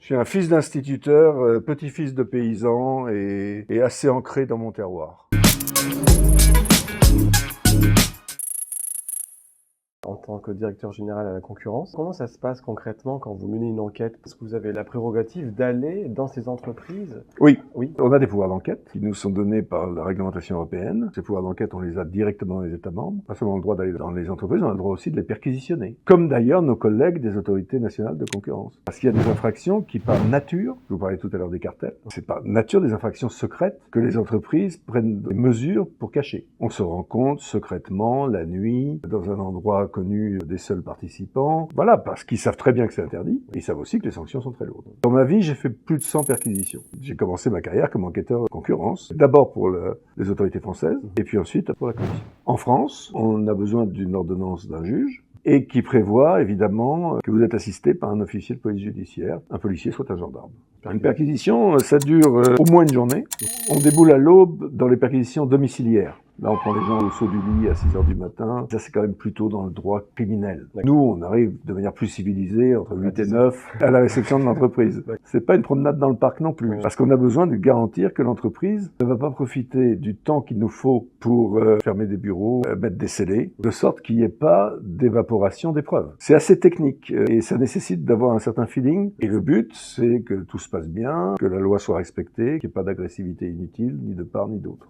suis un fils d'instituteur, petit-fils de paysan et assez ancré dans mon terroir. En tant que directeur général à la concurrence, comment ça se passe concrètement quand vous menez une enquête? Est-ce que vous avez la prérogative d'aller dans ces entreprises? Oui, Oui. on a des pouvoirs d'enquête qui nous sont donnés par la réglementation européenne. Ces pouvoirs d'enquête, on les a directement dans les États membres. Pas seulement le droit d'aller dans les entreprises, on a le droit aussi de les perquisitionner. Comme d'ailleurs nos collègues des autorités nationales de concurrence. Parce qu'il y a des infractions qui, par nature, je vous parlais tout à l'heure des cartels, c'est par nature des infractions secrètes que les entreprises prennent des mesures pour cacher. On se rend compte secrètement, la nuit, dans un endroit connu des seuls participants. Voilà, parce qu'ils savent très bien que c'est interdit. Et ils savent aussi que les sanctions sont très lourdes. Dans ma vie, j'ai fait plus de 100 perquisitions. J'ai commencé ma carrière comme enquêteur de concurrence. D'abord pour les autorités françaises, et puis ensuite pour la Commission. En France, on a besoin d'une ordonnance d'un juge, et qui prévoit évidemment que vous êtes assisté par un officier de police judiciaire, un policier soit un gendarme. Une perquisition, ça dure au moins une journée. On déboule à l'aube dans les perquisitions domiciliaires. Là, on prend les gens au saut du lit à 6h du matin. Ça, c'est quand même plutôt dans le droit criminel. Nous, on arrive de manière plus civilisée, entre 8 et 9, à la réception de l'entreprise. C'est pas une promenade dans le parc non plus. Parce qu'on a besoin de garantir que l'entreprise ne va pas profiter du temps qu'il nous faut pour fermer des bureaux, mettre des scellés, de sorte qu'il n'y ait pas d'évaporation des preuves. C'est assez technique et ça nécessite d'avoir un certain feeling. Et le but, c'est que tout se passe bien, que la loi soit respectée, qu'il n'y ait pas d'agressivité inutile, ni de part ni d'autre.